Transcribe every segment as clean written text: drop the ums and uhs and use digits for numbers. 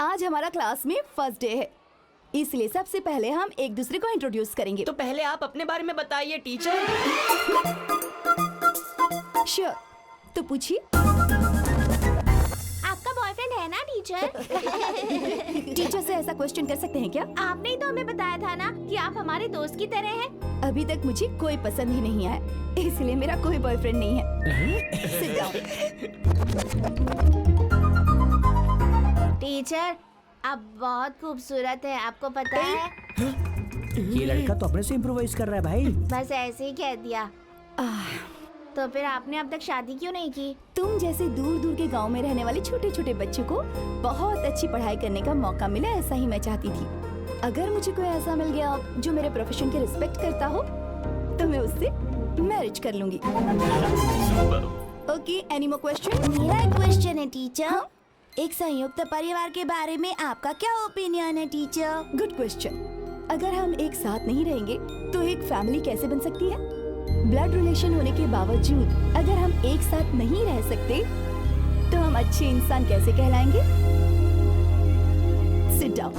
आज हमारा क्लास में फर्स्ट डे है, इसलिए सबसे पहले हम एक दूसरे को इंट्रोड्यूस करेंगे। तो पहले आप अपने बारे में बताइए टीचर। श्योर, तो पूछिए। आपका बॉयफ्रेंड है ना टीचर? टीचर से ऐसा क्वेश्चन कर सकते हैं क्या? आपने ही तो हमें बताया था ना कि आप हमारे दोस्त की तरह हैं। अभी तक मुझे कोई पसंद ही नहीं आया, इसलिए मेरा कोई बॉयफ्रेंड नहीं है। Sit down. टीचर, आप बहुत खूबसूरत है, आपको पता है? ये लड़का तो अपने से इम्प्रोवाइज कर रहा है भाई। बस ऐसे ही कह दिया। तो फिर आपने अब तक शादी क्यों नहीं की? तुम जैसे दूर दूर के गांव में रहने वाले छोटे छोटे बच्चों को बहुत अच्छी पढ़ाई करने का मौका मिला, ऐसा ही मैं चाहती थी। अगर मुझे कोई ऐसा मिल गया जो मेरे प्रोफेशन की रिस्पेक्ट करता हो तो मैं उससे मैरिज कर लूंगी। Okay, any more question? मेरा एक क्वेश्चन है टीचर। एक संयुक्त परिवार के बारे में आपका क्या ओपिनियन है टीचर? Good question. अगर हम एक साथ नहीं रहेंगे तो एक फैमिली कैसे बन सकती है? ब्लड रिलेशन होने के बावजूद अगर हम एक साथ नहीं रह सकते तो हम अच्छे इंसान कैसे कहलाएंगे? Sit down.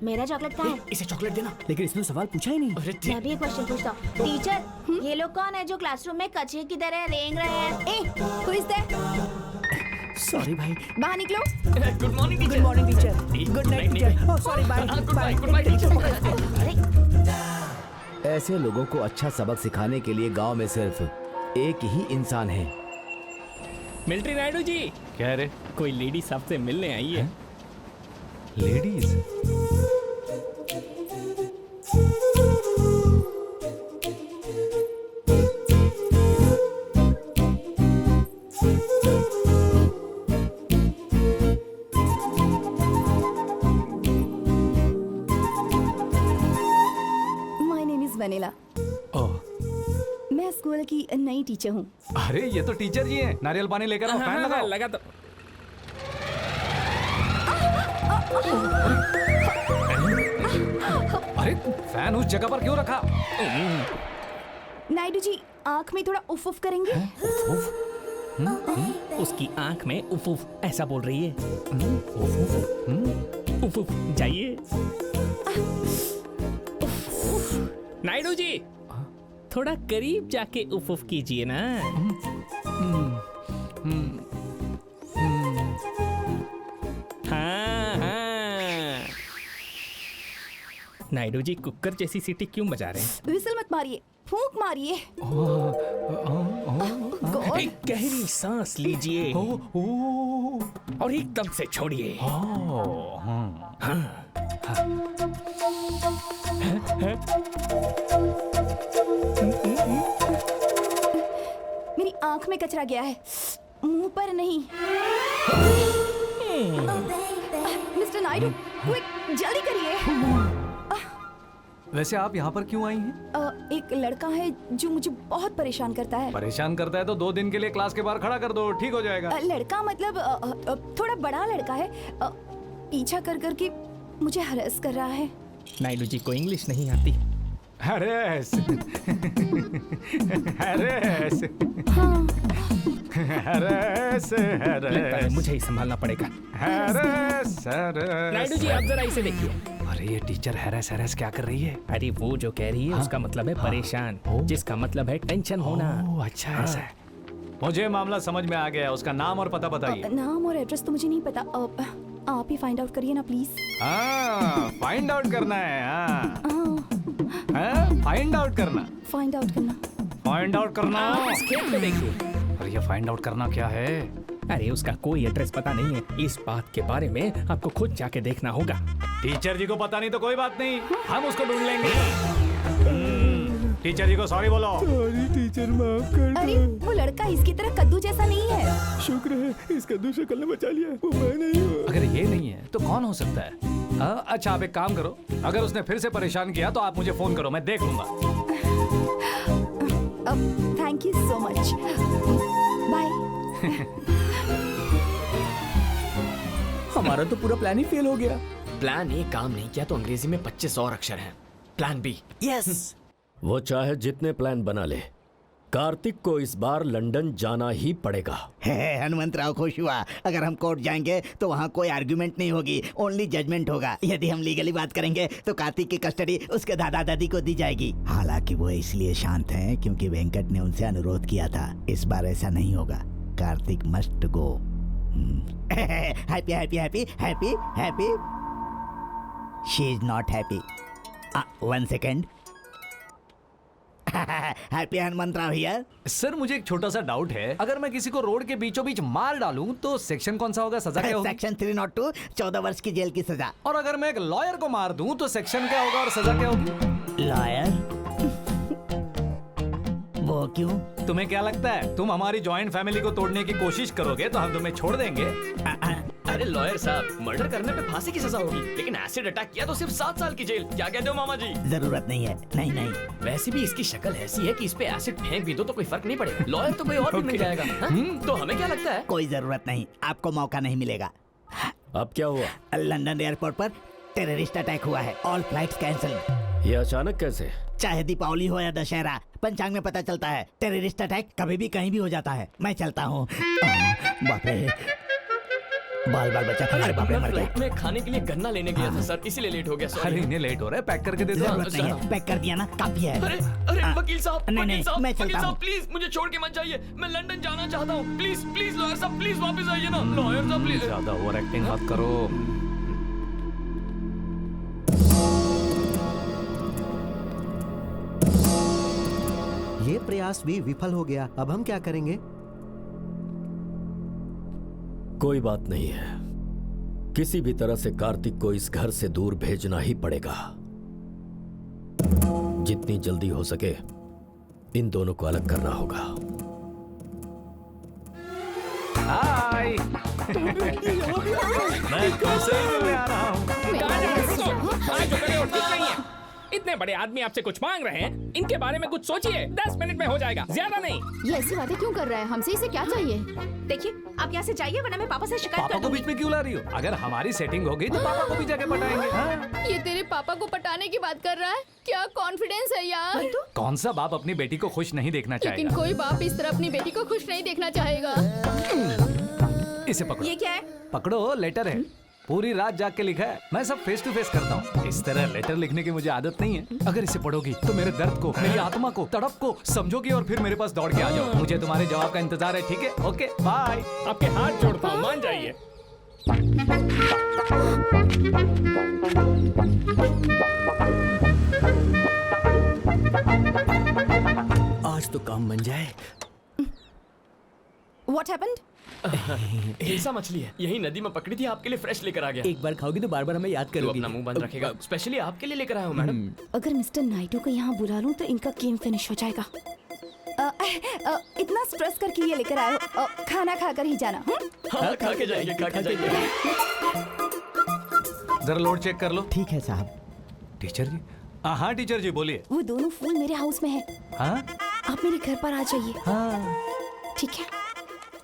मेरा चॉकलेट कहाँ है? इसे चॉकलेट देना। लेकिन इसने सवाल पूछा ही नहीं। मैं भी एक क्वेश्चन पूछता हूँ। टीचर, ये लोग कौन है जो क्लासरूम में कछुए की तरह रेंग रहे हैं? Who is that? सॉरी भाई। बाहर निकलो। Good morning good morning teacher. Good night teacher. Oh sorry, bye good bye teacher. ऐसे लोगों को अच्छा सबक सिखाने के लिए गांव में सिर्फ एक ही इंसान है। मिलिट्री नायडू जी, क्या रे? कोई लेडीज आपसे मिलने आई है। Ladies? My name is Vanilla. Oh, मैं स्कूल की नई टीचर हूँ। अरे ये तो टीचर जी हैं। नारियल पानी लेकर आओ, फैन लगाओ। लगा तो। अरे फैन उस जगह पर क्यों रखा? नायडू जी, आँख में थोड़ा उफ उफ करेंगे? उसकी आंख में उफ उफ ऐसा बोल रही है। उफ उफ जाइए। नायडू जी, थोड़ा करीब जाके उफ उफ कीजिए ना। हाँ हाँ। नायडू जी, कुकर जैसी सीटी क्यों बजा रहे हैं? विसल मत मारिए, फूंक मारिए। गॉड, एक गहरी सांस लीजिए और एकदम से छोड़िए। मेरी आँख में कचरा गया है, मुंह पर नहीं। मिस्टर नायडू, क्विक, जल्दी करिए। वैसे आप यहाँ पर क्यों आई हैं? एक लड़का है जो मुझे बहुत परेशान करता है। परेशान करता है तो 2 दिन के लिए क्लास के बाहर खड़ा कर दो, ठीक हो जाएगा। लड़का मतलब थोड़ा बड़ा लड़का है। पीछा कर कर के मुझे हरास कर रहा है। नायडू जी को इंग्लिश नहीं आती। हरेस हरेस हाँ, हरेस लगता है मुझे ही संभालना पड़ेगा। हरेस हरेस। नायडू जी, आप जरा इसे देखिए। अरे ये टीचर हरेस हरेस क्या कर रही है? अरे वो जो कह रही है उसका मतलब है परेशान, जिसका मतलब है टेंशन होना। ओह, अच्छा ऐसा है। मुझे मामला समझ में आ गया। उसका नाम और पता बताइए। नाम और एड्रेस तो मुझे नहीं पता। आप ही फाइंड आउट करिए ना प्लीज। हाँ, फाइंड आउट करना है। हाँ, फाइंड आउट करना। फाइंड आउट करना। फाइंड आउट करना। इस खेत में देखिए। अरे ये फाइंड आउट करना क्या है? अरे उसका कोई एड्रेस पता नहीं है। इस बात के बारे में आपको खुद जाके देखना होगा। टीचर जी को पता नहीं तो कोई बात नहीं, हम उसको ढूंढ लेंगे। टीचर जी को सॉरी बोलो। सॉरी टीचर, माफ कर अरे वो लड़का इसकी तरह कद्दू जैसा नहीं है। शुक्र है इस कद्दू शक्ल ने बचा लिया। वो मैं नहीं हूँ। अगर ये नहीं है तो कौन हो सकता है? अच्छा आप एक काम करो, अगर उसने फिर से परेशान किया तो आप मुझे फोन करो, मैं देख लूंगा। Thank you so much, bye. हमारा तो पूरा प्लान ही फेल हो गया। प्लान ए काम नहीं किया तो अंग्रेजी में 25 और अक्षर हैं। Plan B. वो चाहे जितने प्लान बना ले, कार्तिक को इस बार लंदन जाना ही पड़ेगा। है हनुमंतराव खुश हुआ। अगर हम कोर्ट जाएंगे तो वहाँ कोई आर्ग्यूमेंट नहीं होगी, ओनली जजमेंट होगा। यदि हम लीगली बात करेंगे तो कार्तिक की कस्टडी उसके दादा दादी को दी जाएगी। हालांकि वो इसलिए शांत हैं क्योंकि वेंकट ने उनसे अनुरोध किया था। इस बार ऐसा नहीं होगा। Kartik must go. Happy happy happy happy happy. She is not happy. 1 second. Happy Hanumantrao here. Sir मुझे एक छोटा सा डाउट है, अगर मैं किसी को रोड के बीचों बीच मार डालूं तो सेक्शन कौन सा होगा, सजा क्या होगी? सेक्शन 302, 14 वर्ष की जेल की सजा। और अगर मैं एक लॉयर को मार दूं तो सेक्शन क्या होगा और सजा क्या होगी? लॉयर? वो क्यों? तुम्हें क्या लगता है तुम हमारी जॉइंट फैमिली को तोड़ने की कोशिश करोगे तो हम तुम्हें छोड़ देंगे? अरे लॉयर साहब, मर्डर करने पे फांसी की सजा होगी, लेकिन एसिड अटैक किया तो सिर्फ 7 साल की जेल। क्या कहते हो मामा जी? जरूरत नहीं है। नहीं नहीं, वैसे भी इसकी शक्ल ऐसी है कि इस पे एसिड फेंक भी दो तो कोई फर्क नहीं पड़ेगा। लॉयर तो कोई और भी मिल जाएगा। हाँ? तो हमें क्या लगता है? कोई जरूरत नहीं, आपको मौका नहीं मिलेगा। अब क्या हुआ? लंदन एयरपोर्ट पर टेररिस्ट अटैक हुआ है। All flights cancel. ये अचानक कैसे? चाहे दीपावली हो या दशहरा, पंचांग में पता चलता है टेररिस्ट अटैक कभी भी कहीं भी हो जाता है। मैं चलता हूँ। बाप रे, बाल बाल बच्चा। अरे बाप रे, मर गया। फ्लाइट में खाने के लिए गन्ना लेने गया था सर, इसीलिए लेट हो गया। अरे सॉरी। इन्हें लेट हो रहा है, पैक करके दे दो। जरूरत नहीं है, पैक कर दिया ना, काफी है। अरे अरे वकील साहब, नहीं, वकील नहीं, साहब, मैं वकील चलता साहब हूँ। प्लीज मुझे छोड़ के मत जाइए। मैं लंदन जाना चाहता हूँ। प्लीज प्लीज लॉयर साहब, प्लीज वापस आइए ना। लॉयर साहब प्लीज। ज्यादा ओवर एक्टिंग मत करो। ये प्रयास भी विफल हो गया। अब हम क्या करेंगे? कोई बात नहीं है, किसी भी तरह से कार्तिक को इस घर से दूर भेजना ही पड़ेगा। जितनी जल्दी हो सके इन दोनों को अलग करना होगा। हाय। मैं तुमसे ही मिलने आ रहा हूँ। इतने बड़े आदमी आपसे कुछ मांग रहे हैं, इनके बारे में कुछ सोचिए। 10 मिनट में हो जाएगा, ज्यादा नहीं। ये ऐसी बातें क्यों कर रहा है? हमसे इसे क्या चाहिए? देखिए, आप यहाँ से जाइए वरना मैं पापा से शिकायत पापा कर को दूंगी। बीच में क्यों ला रही हो? अगर हमारी सेटिंग होगी तो पापा को भी जाके पटाएंगे। हाँ? ये तेरे पापा को पटाने की बात कर रहा है? क्या कॉन्फिडेंस है यार। कौन सा बाप अपनी बेटी को खुश नहीं देखना लेकिन चाहेगा? कोई बाप इस तरह अपनी बेटी को खुश नहीं देखना चाहेगा। इसे पकड़ो। ये क्या है? पकड़ो, लेटर है। पूरी रात जाग के लिखा है। मैं सब फेस टू फेस करता हूँ। इस तरह लेटर लिखने की मुझे आदत नहीं है। अगर इसे पढ़ोगी तो मेरे दर्द को, मेरी आत्मा को, तड़प को समझोगी और फिर मेरे पास दौड़ के आ जाओ। मुझे तुम्हारे जवाब का इंतजार है, ठीक है? Okay bye. आपके हाथ जोड़ता हूँ, मान जाइए। आज तो काम बन जाए। What happened? हिल्सा मछली है, यही नदी में पकड़ी थी, आपके लिए फ्रेश लेकर आ गया। एक बार खाओगी तो बार बार हमें याद तू करोगी। अपना मुंह बंद रखेगा, स्पेशली आपके लिए लेकर आया हूँ मैडम। अगर मिस्टर नायडू को यहाँ बुला लूं तो इनका गेम फिनिश हो जाएगा। इतना स्ट्रेस करके ये लेकर आए हो, खाना खाकर ही जाना। हाँ खा के जाइए, खा के जाइए। जरा लोड चेक कर लो। ठीक है साहब। टीचर जी? हाँ टीचर जी बोलिए। वो दोनों फूल मेरे हाउस में है। हाँ आप मेरे घर पर आ जाइए। हाँ। ठीक है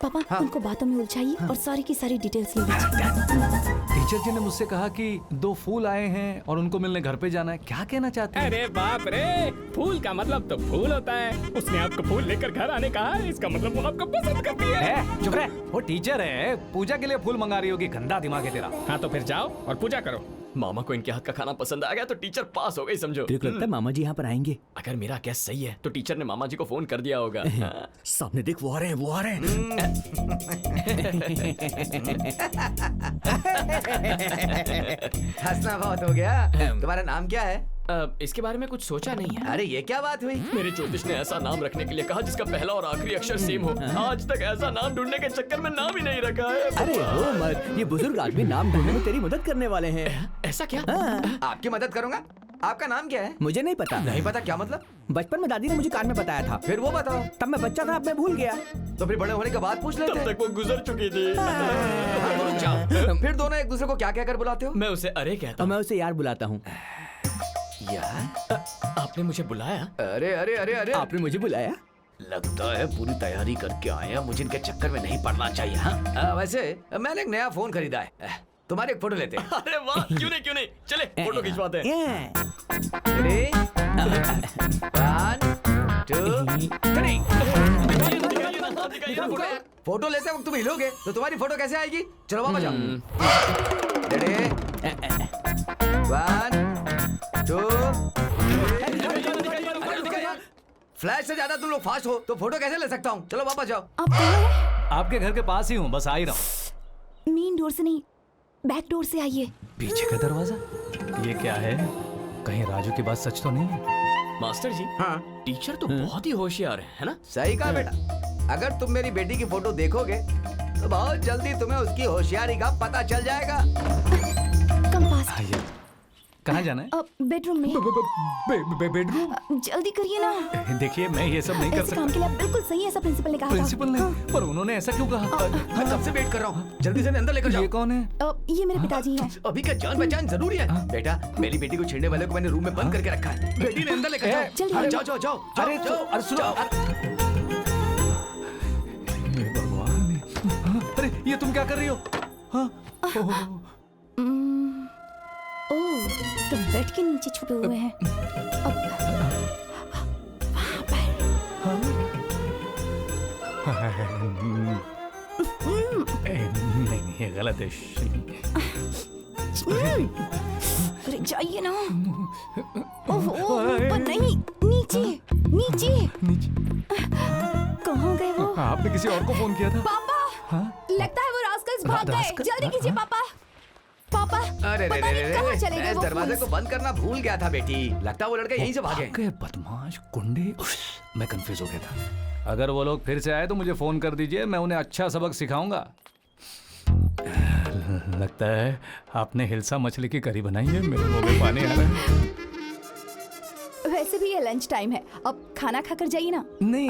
पापा, उनको बातों में उलझाइए और सारी की सारी डिटेल्स ले लीजिए। टीचर जी ने मुझसे कहा कि 2 फूल आए हैं और उनको मिलने घर पे जाना है। क्या कहना चाहते हैं? अरे बाप रे, फूल का मतलब तो फूल होता है। उसने आपको फूल लेकर घर आने कहा है, इसका मतलब वो आपको पसंद करती है। चुप रहे, वो टीचर है, पूजा के लिए फूल मंगा रही होगी। गंदा दिमाग है तेरा। हाँ तो फिर जाओ और पूजा करो। मामा को इनके हाथ का खाना पसंद आ गया तो टीचर पास हो गई समझो। तेरे को लगता है मामा जी यहाँ पर आएंगे? अगर मेरा गैस सही है तो टीचर ने मामा जी को फोन कर दिया होगा। हाँ। सामने देख, वो आ रहे हैं, वो आ रहे हैं। हंसना बहुत हो गया। तुम्हारा नाम क्या है? इसके बारे में कुछ सोचा नहीं है। अरे ये क्या बात हुई? मेरे ज्योतिष ने ऐसा नाम रखने के लिए कहा जिसका पहला और आखिरी अक्षर सेम हो। आज तक ऐसा नाम ढूंढने के चक्कर में नाम ही नहीं रखा है। अरे वो मत, ये बुजुर्ग आदमी नाम ढूंढने में तेरी मदद करने वाले हैं। ऐसा क्या? आपकी मदद करूंगा। आपका नाम क्या है? मुझे नहीं पता। नहीं पता? क्या मतलब? बचपन में दादी ने मुझे कान में बताया था। फिर वो बताओ। तब मैं बच्चा था, अब मैं भूल गया। तो फिर बड़े होने के बाद पूछ लेते। तब तक वो गुजर चुकी थी। हाँ, तो रुक जाओ। फिर दोनों एक दूसरे को क्या क्या कर बुलाते हो? मैं उसे अरे कहता और मैं उसे यार बुलाता हूँ। यार? आपने मुझे बुलाया? अरे अरे अरे अरे, आपने मुझे बुलाया? लगता है पूरी तैयारी करके आए हैं। मुझे इनके चक्कर में नहीं पड़ना चाहिए। हाँ वैसे मैंने एक नया फोन खरीदा है। तुम्हारी एक फोटो लेते हैं। अरे वाह, क्यों नहीं, चले फोटो खिंचवाते हैं। 3, 1 फोटो लेते वक्त तुम हिलोगे तो तुम्हारी फोटो कैसे आएगी? चलो वापस जाओ। रेडी 1 2 फ्लैश से ज्यादा तुम लोग फास्ट हो तो फोटो कैसे ले सकता हूँ? चलो वापस जाओ। आप कहाँ हैं? आपके घर के पास ही हूँ, बस आ ही रहा हूँ। मेन डोर से नहीं, बैक डोर से आइए। पीछे का दरवाजा? ये क्या है? कहीं राजू की बात सच तो नहीं है? मास्टर जी, हाँ टीचर तो बहुत ही होशियार है ना? सही कहा बेटा। अगर तुम मेरी बेटी की फोटो देखोगे तो बहुत जल्दी तुम्हें उसकी होशियारी का पता चल जाएगा। Come fast. आइए। कहाँ जाना है? बेडरूम में। बेडरूम? जल्दी करिए ना। देखिए मैं ये सब नहीं कर ऐसे काम सकता। के लिए आप बिल्कुल सही है, ऐसा प्रिंसिपल ने कहा था। प्रिंसिपल ने? पर उन्होंने ऐसा क्यों कहा? मैं कब से वेट कर रहा हूँ, जल्दी से अंदर लेकर जाओ। ये कौन है? ये मेरे पिताजी हैं। अभी का जान पहचान जरूरी है। बेटा मेरी बेटी को छेड़ने वाले को मैंने रूम में बंद करके रखा है। बेटी ने अंदर लेकर जाओ। जल्दी जाओ जाओ जाओ। अरे सुनो। भगवान, अरे ये तुम क्या कर रही हो? हाँ? ओह, तो बेड के नीचे छुपे हुए हैं। वहाँ पर। नहीं ये गलत है। अरे जाइए ना। ओह ऊपर नहीं, नीचे नीचे। कहाँ गए वो? आपने किसी और को फोन किया था? पापा, लगता है वो रास्कल्स भाग गए। जल्दी कीजिए पापा। पापा, अरे पता नहीं कहाँ चले गए इस वो दरवाजे फूल्स। को बंद करना भूल गया था बेटी। लगता है वो लड़के यहीं से भागे। बदमाश गुंडे। मैं कंफ्यूज हो गया था। अगर वो लोग फिर से आए तो मुझे फोन कर दीजिए, मैं उन्हें अच्छा सबक सिखाऊंगा। लगता है आपने हिल्सा मछली की करी बनाई है, मेरे मुंह में पानी आ रहा है। वैसे भी ये लंच टाइम है, अब खाना खाकर जाइए ना। नहीं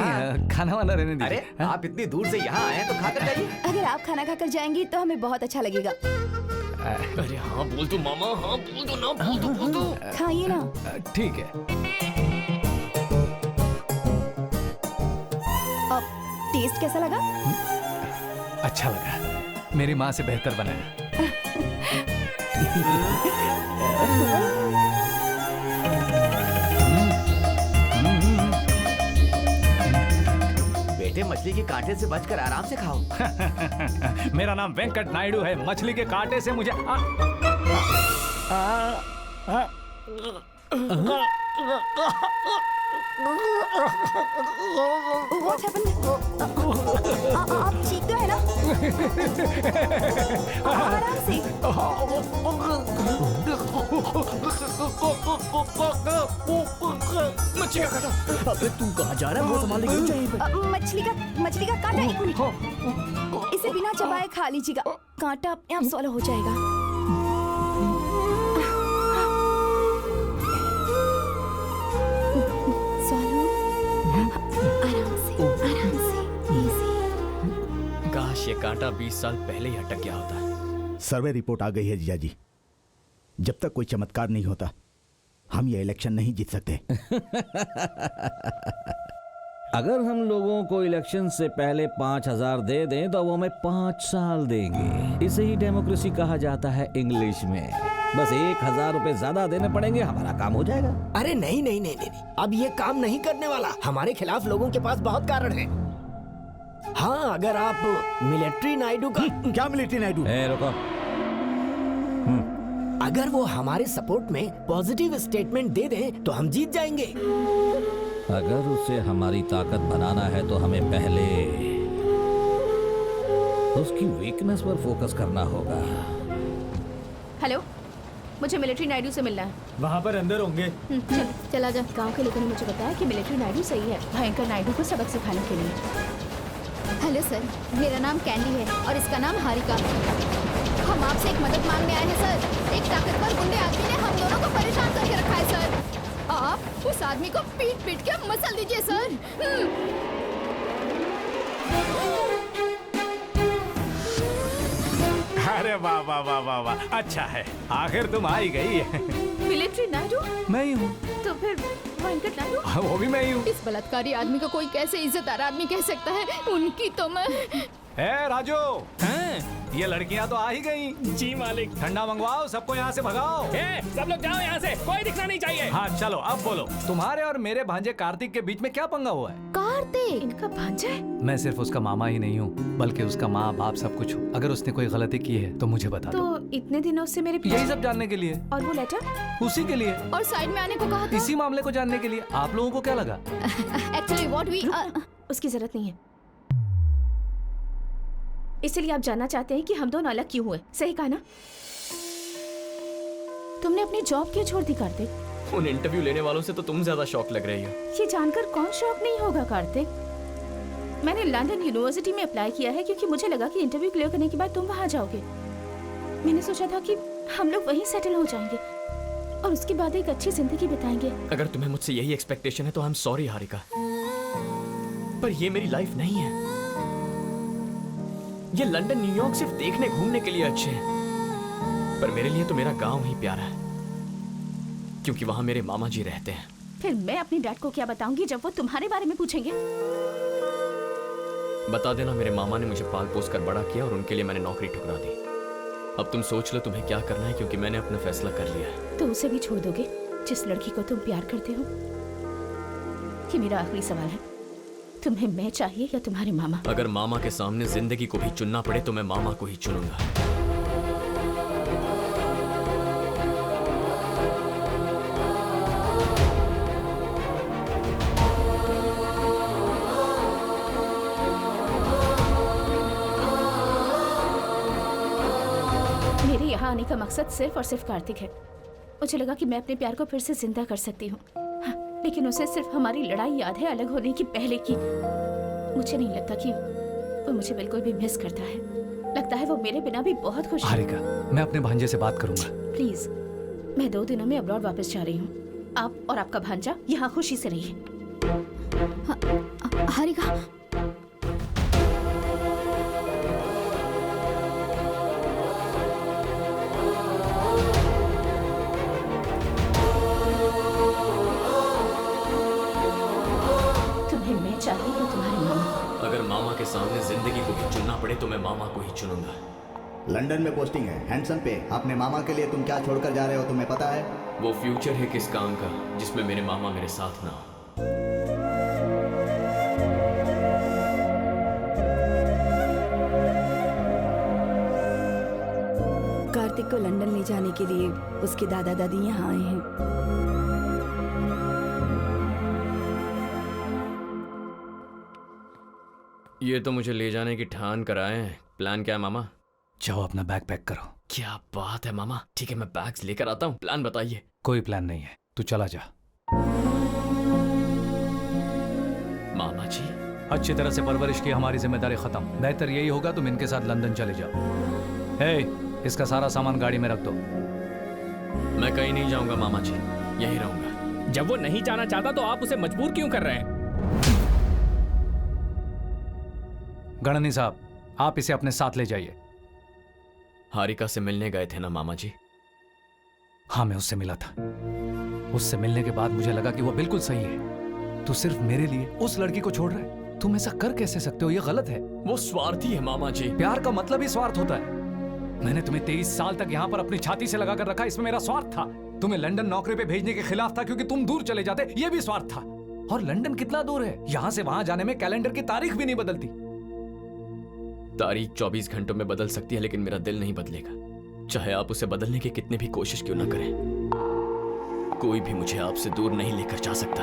खाना वाना रहने दीजिए। अरे आप इतनी दूर से यहाँ आए तो खाकर जाइए। अगर आप खाना खाकर जाएंगी तो हमें बहुत अच्छा लगेगा। अरे हाँ बोल दो मामा, हाँ बोल दो ना, बोल दो। खाइए ना। ठीक है। अब टेस्ट कैसा लगा? अच्छा लगा, मेरी माँ से बेहतर बना है। बेटे मछली के कांटे से बचकर आराम से खाओ। मेरा नाम वेंकट नायडू है, मछली के कांटे से मुझे What happened? आप ठीक तो है ना? आराम से। मच्छी का कांटा। अबे तू कहाँ जा रहा है? वो संभाल लेगी चाहिए। मछली का कांटा, एक मिनट। इसे बिना चबाए खा लीजिएगा, कांटा अपने आप सॉल्व हो जाएगा। काश ये कांटा 20 साल पहले ही अटक गया होता। सर्वे रिपोर्ट आ गई है जीजा जी। जब तक कोई चमत्कार नहीं होता हम ये इलेक्शन नहीं जीत सकते। अगर हम लोगों को इलेक्शन से पहले 5,000 दे दें तो वो हमें 5 साल देंगे। इसे ही डेमोक्रेसी कहा जाता है इंग्लिश में। बस 1,000 रुपए ज्यादा देने पड़ेंगे, हमारा काम हो जाएगा। अरे नहीं नहीं नहीं नहीं, अब ये काम नहीं करने वाला। हमारे खिलाफ लोगों के पास बहुत कारण है। हाँ, अगर आप मिलिट्री नायडू का क्या मिलिट्री नायडू? रुको। अगर वो हमारे सपोर्ट में पॉजिटिव स्टेटमेंट दे दें तो हम जीत जाएंगे। अगर उसे हमारी ताकत बनाना है तो हमें पहले उसकी वीकनेस पर फोकस करना होगा। हेलो, मुझे मिलिट्री नायडू से मिलना है। वहाँ पर अंदर होंगे। चला जा। गांव के लोगों ने मुझे बताया कि मिलिट्री नायडू सही है भयंकर नायडू को सबक सिखाने के लिए। हेलो सर, मेरा नाम कैंडी है और इसका नाम हारिका। हम आपसे एक मदद मांगने आए हैं सर। एक ताकतवर गुंडे आदमी ने हम दोनों को परेशान करके रखा है सर। आप उस आदमी को पीट पीट के मसल दीजिए सर। अरे वाह वाह वाह वाह वाह, अच्छा है आखिर तुम आ ही गई। मिलिट्री नायडू? मैं ही हूँ। तो फिर वेंकट नायडू? वो भी मैं ही हूँ। इस बलात्कारी आदमी को कोई कैसे इज्जतदार आदमी कह सकता है? उनकी तो मैं ए राजू, हाँ? ये लड़कियां तो आ ही गई। जी मालिक। ठंडा मंगवाओ, सबको यहाँ से भगाओ। सब लोग जाओ यहाँ से, कोई दिखना नहीं चाहिए। हाँ चलो अब बोलो, तुम्हारे और मेरे भांजे कार्तिक के बीच में क्या पंगा हुआ है? कार्तिक इनका भांजा है? मैं सिर्फ उसका मामा ही नहीं हूँ, बल्कि उसका माँ बाप सब कुछ हूँ। अगर उसने कोई गलती की है तो मुझे बता दो। तो इतने दिनों से मेरे यही सब जानने के लिए। और वो लेटर? उसी के लिए। और साइड में आने को कहा था। इसी मामले को जानने के लिए। आप लोगों को क्या लगा? एक्चुअली व्हाट वी उसकी जरूरत नहीं है। इसलिए आप जानना चाहते हैं कि हम दोनों अलग क्यों हुए, सही कहा ना? तुमने अपनी जॉब क्यों छोड़ दी कार्तिक? उन इंटरव्यू लेने वालों से तो तुम ज्यादा शॉक लग रही हो। ये जानकर कौन शॉक नहीं होगा कार्तिक? मैंने लंदन यूनिवर्सिटी में अप्लाई किया है क्योंकि मुझे लगा कि इंटरव्यू क्लियर करने के बाद तुम वहाँ जाओगे। मैंने सोचा था कि हम लोग वहीं सेटल हो जाएंगे और उसके बाद एक अच्छी जिंदगी बिताएंगे। अगर तुम्हें मुझसे यही एक्सपेक्टेशन है तो आई एम सॉरी हारिका, पर ये मेरी लाइफ नहीं है। ये लंदन न्यूयॉर्क सिर्फ देखने घूमने के लिए अच्छे हैं, पर मेरे लिए तो मेरा गांव ही प्यारा है, क्योंकि वहां मेरे मामा जी रहते हैं। फिर मैं अपनी डैड को क्या बताऊंगी जब वो तुम्हारे बारे में पूछेंगे? बता देना मेरे मामा ने मुझे पाल पोस कर बड़ा किया और उनके लिए मैंने नौकरी ठुकरा दी। अब तुम सोच लो तुम्हें क्या करना है, क्योंकि मैंने अपना फैसला कर लिया है। तो उसे भी छोड़ दोगे जिस लड़की को तुम प्यार करते हो? ये मेरा आखिरी सवाल है, तुम्हें मैं चाहिए या तुम्हारे मामा? अगर मामा के सामने जिंदगी को भी चुनना पड़े तो मैं मामा को ही चुनूंगा। मेरे यहाँ आने का मकसद सिर्फ और सिर्फ कार्तिक है। मुझे लगा कि मैं अपने प्यार को फिर से जिंदा कर सकती हूँ, लेकिन उसे सिर्फ हमारी लड़ाई याद है अलग होने की पहले की। मुझे नहीं लगता कि वो मुझे बिल्कुल भी मिस करता है। लगता है वो मेरे बिना भी बहुत खुश है। हारिका, मैं अपने भांजे से बात करूंगा। प्लीज, मैं 2 दिनों में अब्रॉड वापस जा रही हूँ। आप और आपका भांजा यहाँ खुशी से रहिए। हारिका, तुम्हें मैं चाहिए या तुम्हारे मामा? अगर मामा के सामने जिंदगी को भी चुनना पड़े तो मैं मामा को ही चुनूंगा। लंदन में पोस्टिंग है, हैंडसम पे। अपने मामा के लिए तुम क्या छोड़कर जा रहे हो तुम्हें पता है? वो फ्यूचर है किस काम का जिसमें मेरे मामा मेरे साथ ना हो। कार्तिक को लंदन ले जाने के लिए उसके दादा दादी यहाँ आए हैं। ये तो मुझे ले जाने की ठान कराए हैं। प्लान क्या है मामा? जाओ अपना बैग पैक करो। क्या बात है मामा, ठीक है मैं बैग्स लेकर आता हूँ। प्लान बताइए। कोई प्लान नहीं है, तू चला जा। मामा जी, अच्छी तरह से परवरिश की हमारी जिम्मेदारी खत्म। बेहतर यही होगा तुम इनके साथ लंदन चले जाओ। हे, इसका सारा सामान गाड़ी में रख दो। मैं कहीं नहीं जाऊंगा मामा जी, यहीं रहूंगा। जब वो नहीं जाना चाहता तो आप उसे मजबूर क्यों कर रहे हैं? गणनी साहब, आप इसे अपने साथ ले जाइए। हारिका से मिलने गए थे ना मामा जी? हाँ, मैं उससे मिला था। उससे मिलने के बाद मुझे लगा कि वो बिल्कुल सही है। तू सिर्फ मेरे लिए उस लड़की को छोड़ रहा है। तुम ऐसा कर कैसे सकते हो? ये गलत है। वो स्वार्थी है मामा जी। प्यार का मतलब ही स्वार्थ होता है। मैंने तुम्हें 23 साल तक यहाँ पर अपनी छाती से लगा कर रखा, इसमें मेरा स्वार्थ था। तुम्हें लंदन नौकरी पे भेजने के खिलाफ था क्योंकि तुम दूर चले जाते, ये भी स्वार्थ था। और लंदन कितना दूर है? यहाँ से वहां जाने में कैलेंडर की तारीख भी नहीं बदलती। तारीख 24 घंटों में बदल सकती है, लेकिन मेरा दिल नहीं बदलेगा, चाहे आप उसे बदलने की कितनी भी कोशिश क्यों ना करें। कोई भी मुझे आपसे दूर नहीं लेकर जा सकता,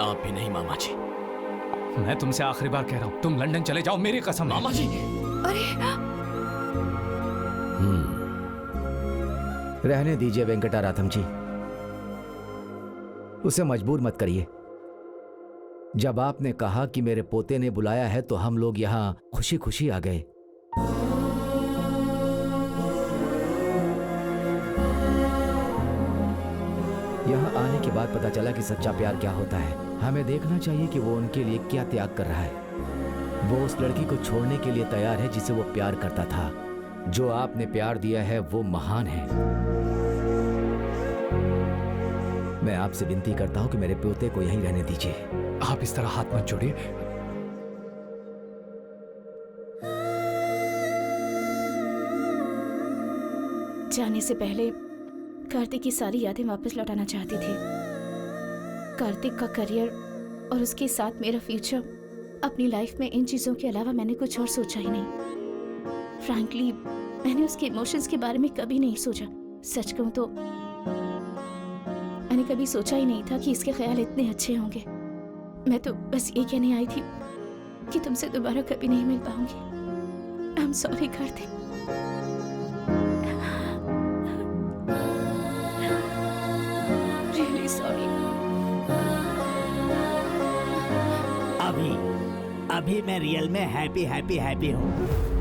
आप भी नहीं मामा जी। मैं तुमसे आखिरी बार कह रहा हूं, तुम लंदन चले जाओ, मेरी कसम। मामा जी, रहने दीजिए वेंकटाराथम जी, उसे मजबूर मत करिए। जब आपने कहा कि मेरे पोते ने बुलाया है तो हम लोग यहाँ खुशी खुशी आ गए। यहाँ आने के बाद पता चला कि सच्चा प्यार क्या होता है। हमें देखना चाहिए कि वो उनके लिए क्या त्याग कर रहा है। वो उस लड़की को छोड़ने के लिए तैयार है जिसे वो प्यार करता था। जो आपने प्यार दिया है वो महान है। मैं आपसे विनती करता हूँ कि मेरे पोते को यहीं रहने दीजिए। आप इस तरह हाथ मत जोड़िए। जाने से पहले कार्तिक की सारी यादें वापस लौटाना चाहती थी। कार्तिक का करियर और उसके साथ मेरा फ्यूचर, अपनी लाइफ में इन चीज़ों के अलावा मैंने कुछ और सोचा ही नहीं। फ्रैंकली मैंने उसके इमोशंस के बारे में कभी नहीं सोचा। सच कहूँ तो मैंने कभी सोचा ही नहीं था कि इसके ख्याल इतने अच्छे होंगे। मैं तो बस ये कहने आई थी कि तुमसे दोबारा कभी नहीं मिल पाऊंगी। I am sorry Kartik. Really sorry. अभी मैं रियल में हैप्पी हूँ।